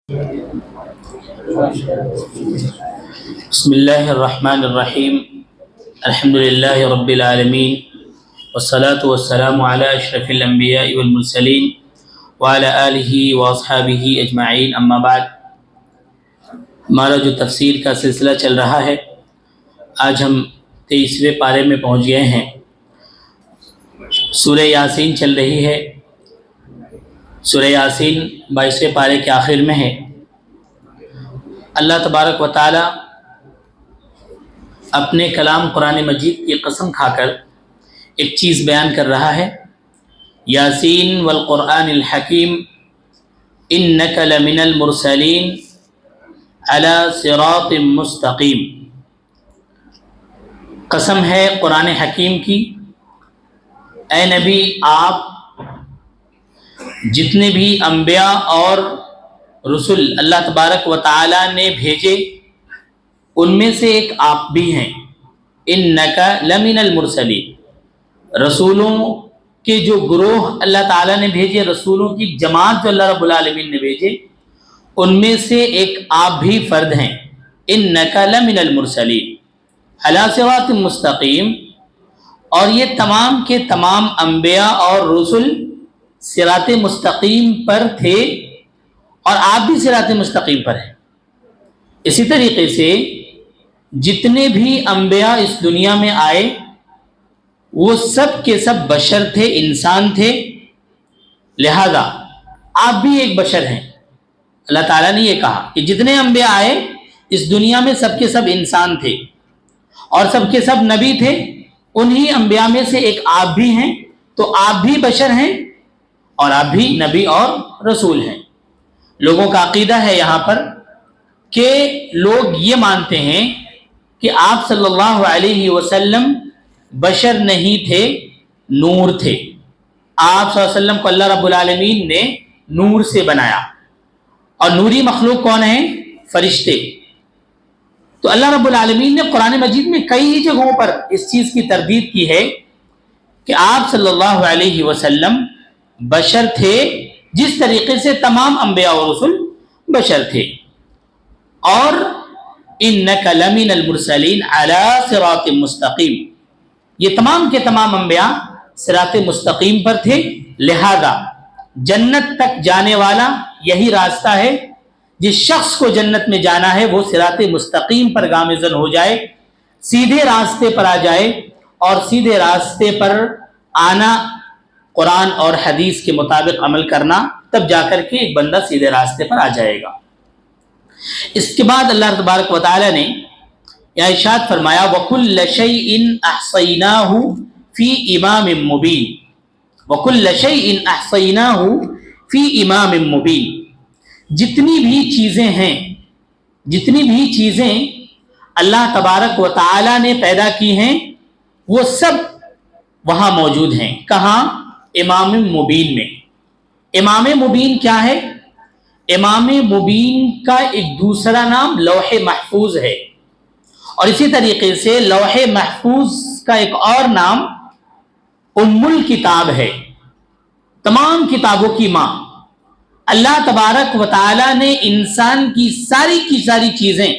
بسم اللہ الرحمن الرحیم الحمد للہ رب العالمین والصلاة والسلام علی اشرف الانبیاء والمرسلین وعلی آلہ واصحابہ اجمعین، اما بعد۔ ہمارا جو تفسیر کا سلسلہ چل رہا ہے، آج ہم 23ویں پارے میں پہنچ گئے ہیں۔ سورہ یاسین چل رہی ہے۔ سورہ یاسین 22ویں پارے کے آخر میں ہے۔ اللہ تبارک و تعالی اپنے کلام قرآن مجید کی قسم کھا کر ایک چیز بیان کر رہا ہے، یاسین والقرآن الحکیم انک لمن المرسلین علی صراط مستقیم۔ قسم ہے قرآن حکیم کی، اے نبی آپ جتنے بھی انبیاء اور رسول اللہ تبارک و تعالی نے بھیجے ان میں سے ایک آپ بھی ہیں۔ انک لمن المرسلین، رسولوں کے جو گروہ اللہ تعالیٰ نے بھیجے، رسولوں کی جماعت جو اللہ رب العالمین نے بھیجے، ان میں سے ایک آپ بھی فرد ہیں۔ انک لمن المرسلین علی صراط مستقیم، اور یہ تمام کے تمام انبیاء اور رسول صراط مستقیم پر تھے، اور آپ بھی صراط مستقیم پر ہیں۔ اسی طریقے سے جتنے بھی انبیاء اس دنیا میں آئے وہ سب کے سب بشر تھے، انسان تھے، لہذا آپ بھی ایک بشر ہیں۔ اللہ تعالیٰ نے یہ کہا کہ جتنے انبیاء آئے اس دنیا میں سب کے سب انسان تھے اور سب کے سب نبی تھے، انہی انبیاء میں سے ایک آپ بھی ہیں، تو آپ بھی بشر ہیں اور آپ بھی نبی اور رسول ہیں۔ لوگوں کا عقیدہ ہے یہاں پر کہ لوگ یہ مانتے ہیں کہ آپ صلی اللہ علیہ وسلم بشر نہیں تھے، نور تھے۔ آپ صلی اللہ علیہ وسلم کو اللہ رب العالمین نے نور سے بنایا، اور نوری مخلوق کون ہیں؟ فرشتے۔ تو اللہ رب العالمین نے قرآن مجید میں کئی جگہوں پر اس چیز کی تردید کی ہے کہ آپ صلی اللہ علیہ وسلم بشر تھے، جس طریقے سے تمام انبیاء و رسول بشر تھے۔ اور انک لمن المرسلین علی صراط مستقیم، یہ تمام کے تمام انبیاء صراط مستقیم پر تھے، لہذا جنت تک جانے والا یہی راستہ ہے۔ جس شخص کو جنت میں جانا ہے وہ صراط مستقیم پر گامزن ہو جائے، سیدھے راستے پر آ جائے، اور سیدھے راستے پر آنا، قرآن اور حدیث کے مطابق عمل کرنا، تب جا کر کے ایک بندہ سیدھے راستے پر آ جائے گا۔ اس کے بعد اللہ تبارک و تعالی نے یہ ارشاد فرمایا وَكُلَّ شَيْءٍ أَحْصَيْنَاهُ فِي إِمَامٍ مُبِينٍ، وَكُلَّ شَيْءٍ أَحْصَيْنَاهُ فِي إِمَامٍ مُبِينٍ۔ جتنی بھی چیزیں ہیں، جتنی بھی چیزیں اللہ تبارک و تعالی نے پیدا کی ہیں، وہ سب وہاں موجود ہیں۔ کہاں؟ امام مبین میں۔ امام مبین کیا ہے؟ امام مبین کا ایک دوسرا نام لوح محفوظ ہے، اور اسی طریقے سے لوح محفوظ کا ایک اور نام ام الکتاب ہے، تمام کتابوں کی ماں۔ اللہ تبارک و تعالی نے انسان کی ساری چیزیں،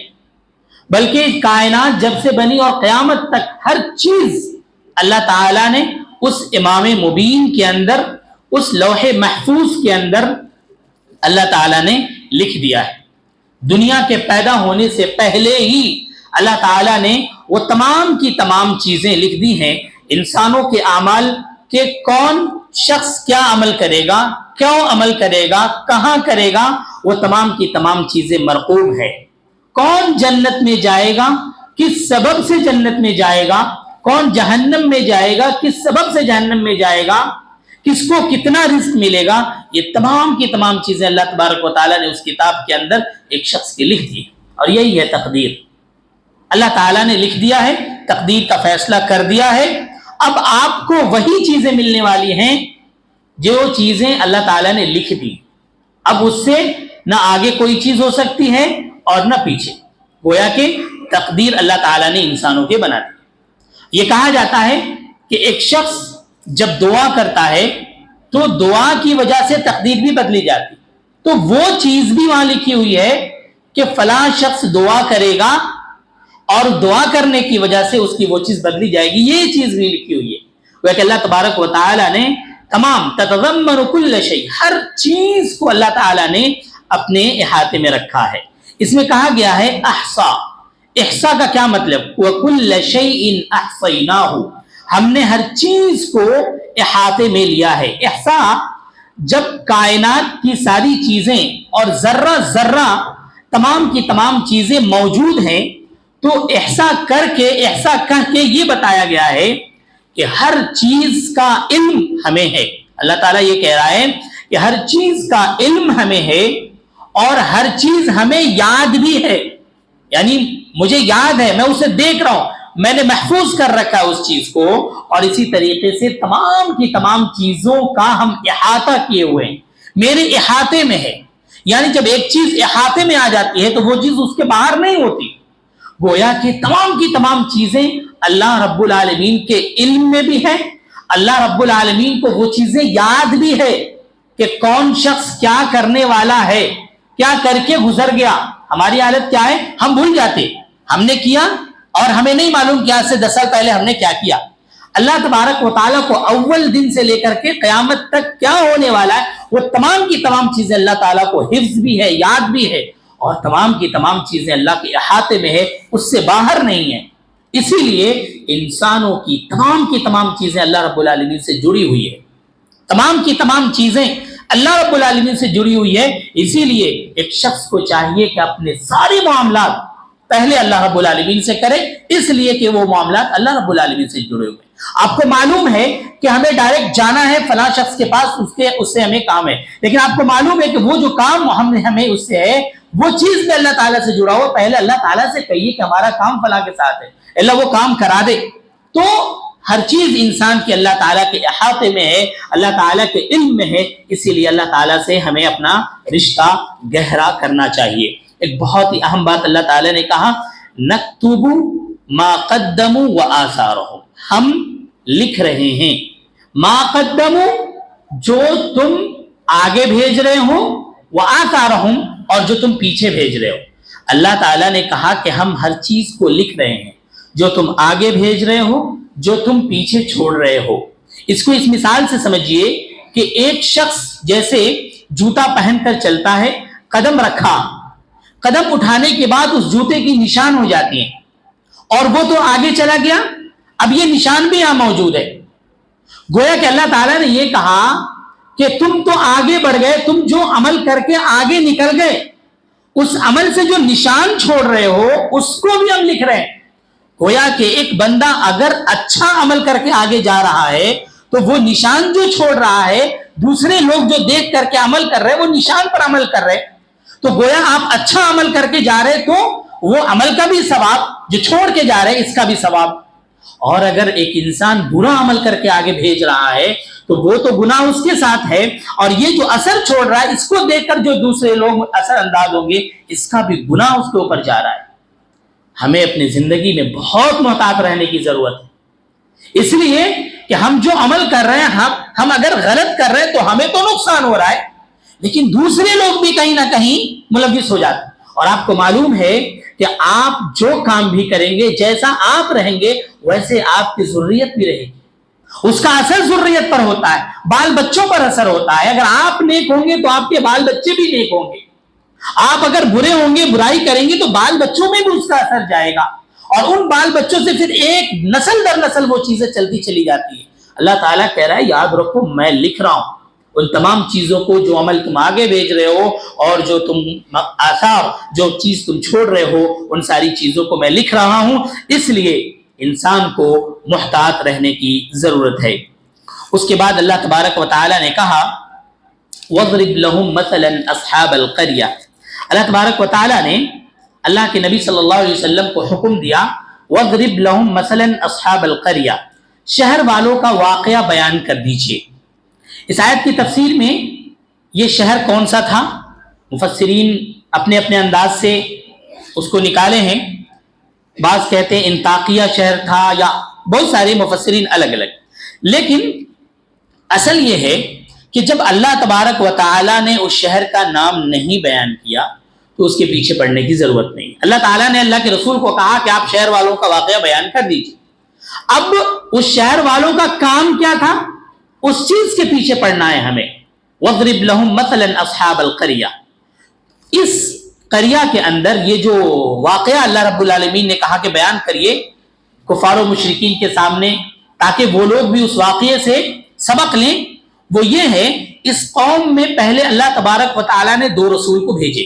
بلکہ کائنات جب سے بنی اور قیامت تک ہر چیز اللہ تعالی نے اس امام مبین کے اندر، اس لوح محفوظ کے اندر اللہ تعالیٰ نے لکھ دیا ہے۔ دنیا کے پیدا ہونے سے پہلے ہی اللہ تعالیٰ نے وہ تمام کی تمام چیزیں لکھ دی ہیں۔ انسانوں کے اعمال کہ کون شخص کیا عمل کرے گا، کیوں عمل کرے گا، کہاں کرے گا، وہ تمام کی تمام چیزیں مرقوم ہے۔ کون جنت میں جائے گا، کس سبب سے جنت میں جائے گا، کون جہنم میں جائے گا، کس سبب سے جہنم میں جائے گا، کس کو کتنا رزق ملے گا، یہ تمام کی تمام چیزیں اللہ تبارک و تعالیٰ نے اس کتاب کے اندر ایک شخص کی لکھ دی، اور یہی ہے تقدیر۔ اللہ تعالیٰ نے لکھ دیا ہے، تقدیر کا فیصلہ کر دیا ہے۔ اب آپ کو وہی چیزیں ملنے والی ہیں جو چیزیں اللہ تعالیٰ نے لکھ دی۔ اب اس سے نہ آگے کوئی چیز ہو سکتی ہے اور نہ پیچھے، گویا کہ تقدیر اللہ تعالیٰ نے انسانوں کے بنا دی۔ یہ کہا جاتا ہے کہ ایک شخص جب دعا کرتا ہے تو دعا کی وجہ سے تقدیر بھی بدلی جاتی۔ تو وہ چیز بھی وہاں لکھی ہوئی ہے کہ فلاں شخص دعا کرے گا اور دعا کرنے کی وجہ سے اس کی وہ چیز بدلی جائے گی، یہ چیز بھی لکھی ہوئی ہے۔ وہ کہ اللہ تبارک و تعالی نے تمام تتضمن کل شیء، ہر چیز کو اللہ تعالی نے اپنے احاطے میں رکھا ہے۔ اس میں کہا گیا ہے احصا، احصا کا کیا مطلب؟ وَكُلَّ شَيْءٍ أَحْصَيْنَاهُ، ہم نے ہر چیز کو احاطے میں لیا ہے۔ احصا جب کائنات کی ساری چیزیں اور ذرہ ذرہ تمام کی تمام چیزیں موجود ہیں تو احصا کر کے یہ بتایا گیا ہے کہ ہر چیز کا علم ہمیں ہے۔ اللہ تعالیٰ یہ کہہ رہا ہے کہ ہر چیز کا علم ہمیں ہے اور ہر چیز ہمیں یاد بھی ہے، یعنی مجھے یاد ہے، میں اسے دیکھ رہا ہوں، میں نے محفوظ کر رکھا ہے اس چیز کو، اور اسی طریقے سے تمام کی تمام چیزوں کا ہم احاطہ کیے ہوئے ہیں، میرے احاطے میں ہے۔ یعنی جب ایک چیز احاطے میں آ جاتی ہے تو وہ چیز اس کے باہر نہیں ہوتی، گویا کہ تمام کی تمام چیزیں اللہ رب العالمین کے علم میں بھی ہے، اللہ رب العالمین کو وہ چیزیں یاد بھی ہے کہ کون شخص کیا کرنے والا ہے، کیا کر کے گزر گیا۔ ہماری حالت کیا ہے؟ ہم بھول جاتے، ہم نے کیا اور ہمیں نہیں معلوم کہ آج سے 10 سال پہلے ہم نے کیا کیا۔ اللہ تبارک و تعالیٰ کو اول دن سے لے کر کے قیامت تک کیا ہونے والا ہے وہ تمام کی تمام چیزیں اللہ تعالیٰ کو حفظ بھی ہے، یاد بھی ہے، اور تمام کی تمام چیزیں اللہ کے احاطے میں ہے، اس سے باہر نہیں ہے۔ اسی لیے انسانوں کی تمام چیزیں اللہ رب العالمین سے جڑی ہوئی ہے، تمام کی تمام چیزیں اللہ رب العالمین سے جڑی ہوئی ہے۔ اسی لیے ایک شخص کو چاہیے کہ اپنے سارے معاملات پہلے اللہ رب العالمین سے کرے، اس لیے کہ وہ معاملات اللہ رب العالمین سے جڑے ہوئے ہیں۔ آپ کو معلوم ہے کہ ہمیں ڈائریکٹ جانا ہے فلاں شخص کے پاس، اس سے ہمیں کام ہے، لیکن آپ کو معلوم ہے کہ وہ جو کام ہمیں اس سے ہے وہ چیز میں اللہ تعالیٰ سے جڑا ہو، پہلے اللہ تعالیٰ سے کہیے کہ ہمارا کام فلاں کے ساتھ ہے، اللہ وہ کام کرا دے۔ تو ہر چیز انسان کی اللہ تعالیٰ کے احاطے میں ہے، اللہ تعالیٰ کے علم میں ہے، اسی لیے اللہ تعالیٰ سے ہمیں اپنا رشتہ گہرا کرنا چاہیے۔ ایک بہت ہی اہم بات اللہ تعالیٰ نے کہا، نکتب ما قدموا وآثارهم، ہم لکھ رہے ہیں ما قدموا، جو تم آگے بھیج رہے ہو، وآثارهم، اور جو تم پیچھے بھیج رہے ہو۔ اللہ تعالیٰ نے کہا کہ ہم ہر چیز کو لکھ رہے ہیں، جو تم آگے بھیج رہے ہو، جو تم پیچھے چھوڑ رہے ہو۔ اس کو اس مثال سے سمجھیے کہ ایک شخص جیسے جوتا پہن کر چلتا ہے، قدم رکھا، قدم اٹھانے کے بعد اس جوتے کی نشان ہو جاتی ہیں، اور وہ تو آگے چلا گیا، اب یہ نشان بھی یہاں موجود ہے۔ گویا کہ اللہ تعالیٰ نے یہ کہا کہ تم تو آگے بڑھ گئے، تم جو عمل کر کے آگے نکل گئے، اس عمل سے جو نشان چھوڑ رہے ہو اس کو بھی ہم لکھ رہے ہیں۔ گویا کہ ایک بندہ اگر اچھا عمل کر کے آگے جا رہا ہے تو وہ نشان جو چھوڑ رہا ہے، دوسرے لوگ جو دیکھ کر کے عمل کر رہے وہ نشان پر عمل کر رہے، تو گویا آپ اچھا عمل کر کے جا رہے تو وہ عمل کا بھی ثواب، جو چھوڑ کے جا رہے اس کا بھی ثواب۔ اور اگر ایک انسان برا عمل کر کے آگے بھیج رہا ہے تو وہ تو گناہ اس کے ساتھ ہے، اور یہ جو اثر چھوڑ رہا ہے اس کو دیکھ کر جو دوسرے لوگ اثر انداز ہوں گے اس کا بھی گناہ اس کے اوپر جا رہا ہے۔ ہمیں اپنی زندگی میں بہت محتاط رہنے کی ضرورت ہے، اس لیے کہ ہم جو عمل کر رہے ہیں، ہم اگر غلط کر رہے ہیں تو ہمیں تو نقصان ہو رہا ہے، لیکن دوسرے لوگ بھی کہیں نہ کہیں ملوث ہو جاتے ہیں۔ اور آپ کو معلوم ہے کہ آپ جو کام بھی کریں گے، جیسا آپ رہیں گے ویسے آپ کی ذریت بھی رہے گی، اس کا اثر ذریت پر ہوتا ہے، بال بچوں پر اثر ہوتا ہے۔ اگر آپ نیک ہوں گے تو آپ کے بال بچے بھی نیک ہوں گے، آپ اگر برے ہوں گے، برائی کریں گے تو بال بچوں میں بھی اس کا اثر جائے گا، اور ان بال بچوں سے پھر ایک نسل در نسل وہ چیزیں چلتی چلی جاتی ہیں۔ اللہ تعالیٰ کہہ رہا ہے یاد رکھو میں لکھ رہا ہوں ان تمام چیزوں کو، جو عمل تم آگے بھیج رہے ہو اور جو تم آثار، جو چیز تم چھوڑ رہے ہو، ان ساری چیزوں کو میں لکھ رہا ہوں۔ اس لیے انسان کو محتاط رہنے کی ضرورت ہے۔ اس کے بعد اللہ تبارک و تعالیٰ نے کہا وَاضْرِبْ لَهُمْ مَثَلًا أَصْحَابَ الْقَرْيَةِ، اللہ تبارک و تعالیٰ نے اللہ کے نبی صلی اللہ علیہ وسلم کو حکم دیا وَاضْرِبْ لَهُمْ مَثَلًا أَصْحَابَ الْقَرْيَةِ، شہر والوں کا واقعہ بیان کر دیجئے۔ اس آیت کی تفسیر میں یہ شہر کون سا تھا، مفسرین اپنے اپنے انداز سے اس کو نکالے ہیں، بعض کہتے ہیں انطاکیہ شہر تھا، یا بہت سارے مفسرین الگ الگ، لیکن اصل یہ ہے کہ جب اللہ تبارک و تعالیٰ نے اس شہر کا نام نہیں بیان کیا تو اس کے پیچھے پڑنے کی ضرورت نہیں. اللہ تعالیٰ نے اللہ کے رسول کو کہا کہ آپ شہر والوں کا واقعہ بیان کر دیجیے. اب اس شہر والوں کا کام کیا تھا؟ اس چیز کے پیچھے پڑنا ہے ہمیں. وَاضْرِبْ لَهُمْ مَثَلًا أَصْحَابَ الْقَرْيَةِ. اس قریہ کے اندر یہ جو واقعہ اللہ رب العالمین نے کہا کہ بیان کریے کفار و مشرکین کے سامنے تاکہ وہ لوگ بھی اس واقعے سے سبق لیں، وہ یہ ہے اس قوم میں پہلے اللہ تبارک و تعالیٰ نے 2 رسول کو بھیجے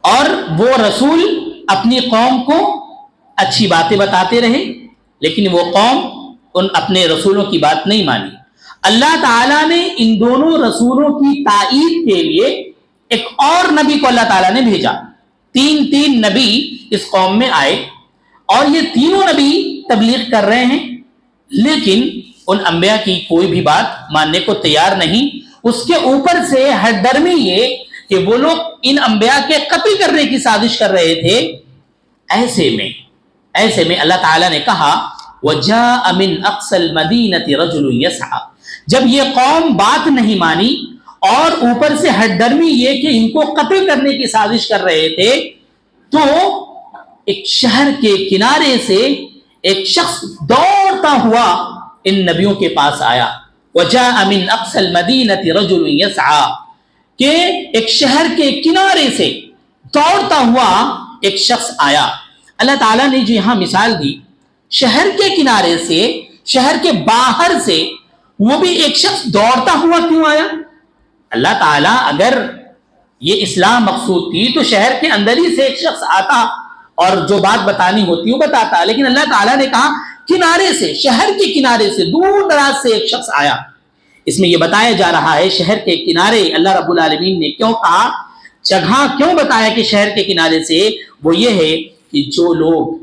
اور وہ رسول اپنی قوم کو اچھی باتیں بتاتے رہے، لیکن وہ قوم ان اپنے رسولوں کی بات نہیں مانی. اللہ تعالیٰ نے ان دونوں رسولوں کی تائید کے لیے ایک اور نبی کو اللہ تعالیٰ نے بھیجا. 3 نبی اس قوم میں آئے اور یہ تینوں نبی تبلیغ کر رہے ہیں، لیکن ان انبیاء کی کوئی بھی بات ماننے کو تیار نہیں. اس کے اوپر سے ہر درمی یہ کہ وہ لوگ ان انبیاء کے قتل کرنے کی سازش کر رہے تھے. ایسے میں اللہ تعالیٰ نے کہا وَجَاءَ مِنْ أَقْصَى الْمَدِينَةِ رَجُلٌ يَسْعَى. جب یہ قوم بات نہیں مانی اور اوپر سے ہر درمی یہ کہ ان کو قتل کرنے کی سازش کر رہے تھے، تو ایک شہر کے کنارے سے ایک شخص دوڑتا ہوا ان نبیوں کے پاس آیا. وَجَاءَ مِنْ أَقْصَى الْمَدِينَةِ رَجُلٌ يَسْعَى. کہ ایک شہر کے کنارے سے دوڑتا ہوا ایک شخص آیا. اللہ تعالیٰ نے جو یہاں مثال دی شہر کے کنارے سے، شہر کے باہر سے، وہ بھی ایک شخص دوڑتا ہوا کیوں آیا؟ اللہ تعالیٰ اگر یہ اصلاح مقصود تھی تو شہر کے اندر ہی سے ایک شخص آتا اور جو بات بتانی ہوتی وہ بتاتا، لیکن اللہ تعالیٰ نے کہا کنارے سے، شہر کے کنارے سے، دور دراز سے ایک شخص آیا. اس میں یہ بتایا جا رہا ہے شہر کے کنارے اللہ رب العالمین نے کیوں کہا، جگہ کیوں بتایا کہ شہر کے کنارے سے، وہ یہ ہے کہ جو لوگ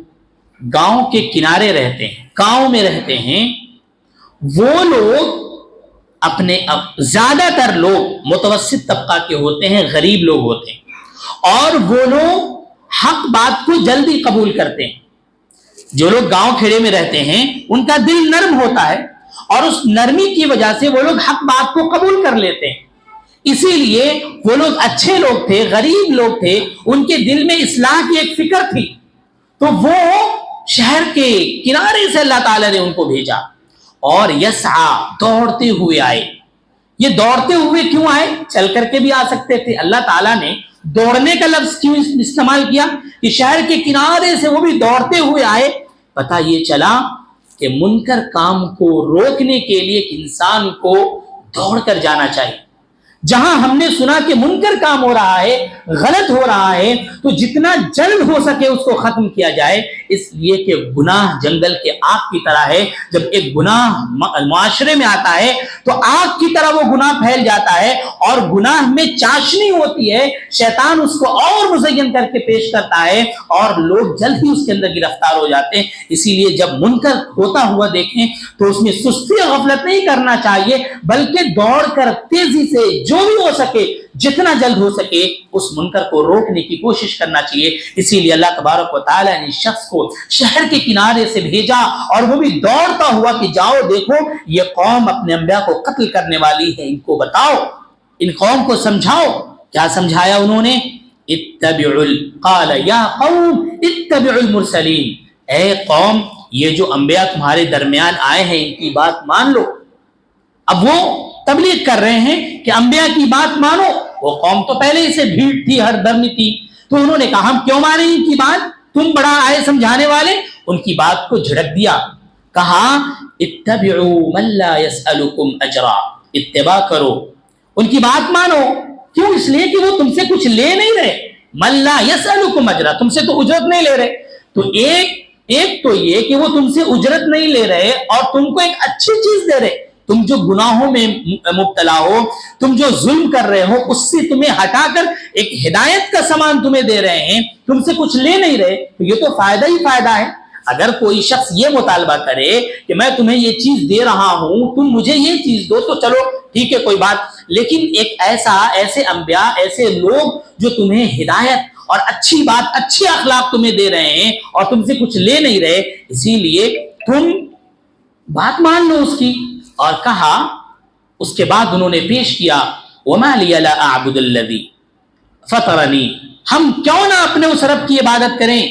گاؤں کے کنارے رہتے ہیں، گاؤں میں رہتے ہیں، وہ لوگ اپنے زیادہ تر لوگ متوسط طبقہ کے ہوتے ہیں، غریب لوگ ہوتے ہیں، اور وہ لوگ حق بات کو جلدی قبول کرتے ہیں. جو لوگ گاؤں کھیڑے میں رہتے ہیں ان کا دل نرم ہوتا ہے اور اس نرمی کی وجہ سے وہ لوگ حق بات کو قبول کر لیتے ہیں. اسی لیے وہ لوگ اچھے لوگ تھے، غریب لوگ تھے، ان کے دل میں اصلاح کی ایک فکر تھی، تو وہ شہر کے کنارے سے اللہ تعالیٰ نے ان کو بھیجا. اور یسعا دوڑتے ہوئے آئے. یہ دوڑتے ہوئے کیوں آئے؟ چل کر کے بھی آ سکتے تھے. اللہ تعالیٰ نے دوڑنے کا لفظ کیوں استعمال کیا کہ شہر کے کنارے سے وہ بھی دوڑتے ہوئے آئے؟ پتہ یہ چلا کہ منکر کام کو روکنے کے لیے ایک انسان کو دوڑ کر جانا چاہیے. جہاں ہم نے سنا کہ منکر کام ہو رہا ہے، غلط ہو رہا ہے، تو جتنا جلد ہو سکے اس کو ختم کیا جائے، اس لیے کہ گناہ جنگل کے آگ کی طرح ہے. جب ایک گناہ معاشرے میں آتا ہے تو آگ کی طرح وہ گناہ پھیل جاتا ہے اور گناہ میں چاشنی ہوتی ہے، شیطان اس کو اور مزین کر کے پیش کرتا ہے اور لوگ جلد ہی اس کے اندر گرفتار ہو جاتے ہیں. اسی لیے جب منکر ہوتا ہوا دیکھیں تو اس میں سستی اور غفلت نہیں کرنا چاہیے، بلکہ دوڑ کر تیزی سے جو بھی ہو سکے، جتنا جلد ہو سکے اس منکر کو روکنے کی کوشش کرنا چاہیے. اسی لیے اللہ تبارک و تعالیٰ نے شخص کو شہر کے کنارے سے بھیجا اور وہ بھی دوڑتا ہوا کہ جاؤ دیکھو یہ قوم اپنے انبیاء کو قتل کرنے والی ہے، ان کو بتاؤ، ان قوم کو سمجھاؤ. کیا سمجھایا انہوں نے؟ قال یا قوم اتبعوا المرسلین. اے قوم یہ جو انبیاء تمہارے درمیان آئے ہیں ان کی بات مان لو. اب وہ تبلیغ کر رہے ہیں کہ انبیاء کی بات مانو. وہ قوم تو پہلے ہی سے بھیڑ تھی، ہر درمی تھی، تو انہوں نے کہا ہم کیوں مانیں ان کی بات، تم بڑا آئے سمجھانے والے. ان کی بات کو جھڑک دیا، کہا اتبعوا من لا يسألكم اجرا. اتباع کرو، ان کی بات مانو. کیوں؟ اس لیے کہ وہ تم سے کچھ لے نہیں رہے. من لا يسألكم اجرا، تم سے تو اجرت نہیں لے رہے. تو ایک تو یہ کہ وہ تم سے اجرت نہیں لے رہے اور تم کو ایک اچھی چیز دے رہے. تم جو گناہوں میں مبتلا ہو، تم جو ظلم کر رہے ہو، اس سے تمہیں ہٹا کر ایک ہدایت کا سامان تمہیں دے رہے ہیں، تم سے کچھ لے نہیں رہے، تو یہ تو فائدہ ہی فائدہ ہے. اگر کوئی شخص یہ مطالبہ کرے کہ میں تمہیں یہ چیز دے رہا ہوں، تم مجھے یہ چیز دو، تو چلو ٹھیک ہے کوئی بات. لیکن ایک ایسے انبیاء، ایسے لوگ جو تمہیں ہدایت اور اچھی بات، اچھی اخلاق تمہیں دے رہے ہیں اور تم سے کچھ لے نہیں رہے، اسی لیے تم بات مان لو اس کی. اور کہا اس کے بعد انہوں نے پیش کیا وما لی لا اعبد الذی فطرنی، ہم کیوں نہ اپنے اس رب کی عبادت کریں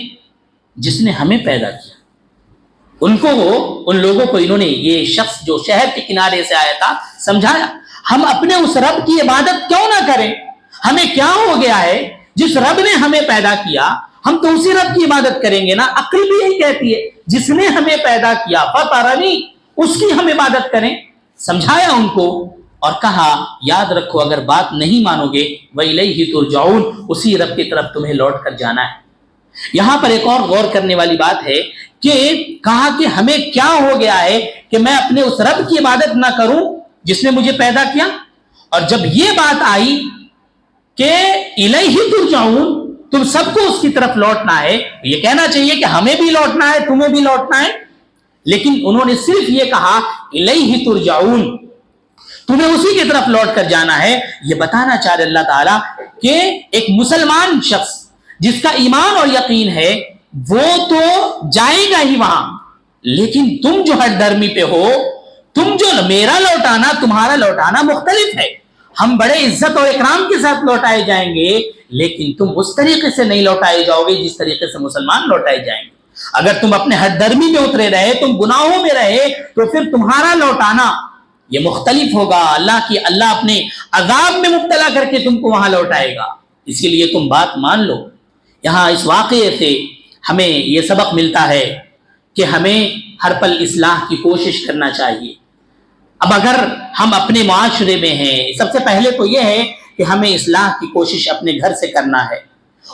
جس نے ہمیں پیدا کیا۔ ان لوگوں کو انہوں نے، یہ شخص جو شہر کے کنارے سے آیا تھا، سمجھایا ہم اپنے اس رب کی عبادت کیوں نہ کریں، ہمیں کیا ہو گیا ہے، جس رب نے ہمیں پیدا کیا ہم تو اسی رب کی عبادت کریں گے نا۔ عقل بھی یہی کہتی ہے جس نے ہمیں پیدا کیا فطرنی، اس کی ہم عبادت کریں۔ سمجھایا ان کو اور کہا یاد رکھو اگر بات نہیں مانو گے وَإِلَيْهِ تُرْجَعُونَ، اسی رب کی طرف تمہیں لوٹ کر جانا ہے۔ یہاں پر ایک اور غور کرنے والی بات ہے کہ کہا کہ ہمیں کیا ہو گیا ہے کہ میں اپنے اس رب کی عبادت نہ کروں جس نے مجھے پیدا کیا، اور جب یہ بات آئی کہ الیہ ترجعون، تم سب کو اس کی طرف لوٹنا ہے، یہ کہنا چاہیے کہ ہمیں بھی لوٹنا ہے، تمہیں بھی لوٹنا ہے، لیکن انہوں نے صرف یہ کہا الیہ ترجعون، تمہیں اسی کی طرف لوٹ کر جانا ہے۔ یہ بتانا چاہ رہے اللہ تعالیٰ کہ ایک مسلمان شخص جس کا ایمان اور یقین ہے وہ تو جائے گا ہی وہاں، لیکن تم جو ہر درمی پہ ہو، تم جو، میرا لوٹانا تمہارا لوٹانا مختلف ہے، ہم بڑے عزت اور اکرام کے ساتھ لوٹائے جائیں گے، لیکن تم اس طریقے سے نہیں لوٹائے جاؤ گے جس طریقے سے مسلمان لوٹائے جائیں گے۔ اگر تم اپنے ہر درمی میں اترے رہے، تم گناہوں میں رہے، تو پھر تمہارا لوٹانا یہ مختلف ہوگا، اللہ اپنے عذاب میں مبتلا کر کے تم کو وہاں لوٹائے گا، اسی لیے تم بات مان لو۔ یہاں اس واقعے سے ہمیں یہ سبق ملتا ہے کہ ہمیں ہر پل اصلاح کی کوشش کرنا چاہیے۔ اب اگر ہم اپنے معاشرے میں ہیں، سب سے پہلے تو یہ ہے کہ ہمیں اصلاح کی کوشش اپنے گھر سے کرنا ہے،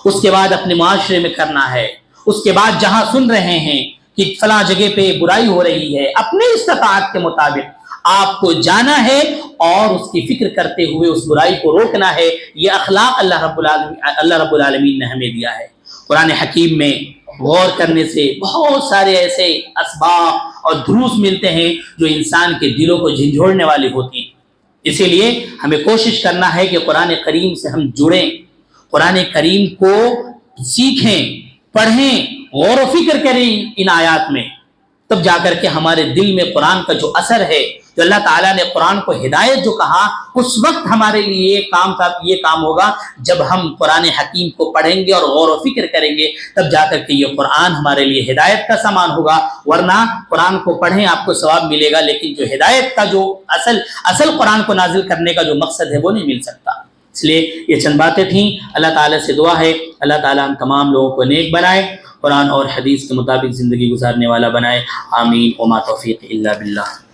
اس کے بعد اپنے معاشرے میں کرنا ہے، اس کے بعد جہاں سن رہے ہیں کہ فلاں جگہ پہ برائی ہو رہی ہے، اپنے استطاعت کے مطابق آپ کو جانا ہے اور اس کی فکر کرتے ہوئے اس برائی کو روکنا ہے۔ یہ اخلاق اللہ رب العالمین نے ہمیں دیا ہے۔ قرآن حکیم میں غور کرنے سے بہت سارے ایسے اسباب اور دروس ملتے ہیں جو انسان کے دلوں کو جھنجھوڑنے والی ہوتی ہیں۔ اسی لیے ہمیں کوشش کرنا ہے کہ قرآن کریم سے ہم جڑیں، قرآن کریم کو سیکھیں، پڑھیں، غور و فکر کریں ان آیات میں، تب جا کر کے ہمارے دل میں قرآن کا جو اثر ہے، جو اللہ تعالیٰ نے قرآن کو ہدایت جو کہا، اس وقت ہمارے لیے یہ کام ہوگا جب ہم قرآن حکیم کو پڑھیں گے اور غور و فکر کریں گے، تب جا کر کے یہ قرآن ہمارے لیے ہدایت کا سامان ہوگا۔ ورنہ قرآن کو پڑھیں آپ کو ثواب ملے گا، لیکن جو ہدایت کا جو اصل قرآن کو نازل کرنے کا جو مقصد ہے وہ نہیں مل سکتا۔ اس لیے یہ چند باتیں تھیں۔ اللہ تعالیٰ سے دعا ہے اللہ تعالیٰ ہم تمام لوگوں کو نیک بنائے، قرآن اور حدیث کے مطابق زندگی گزارنے والا بنائے، آمین۔ وما توفیق الا باللہ۔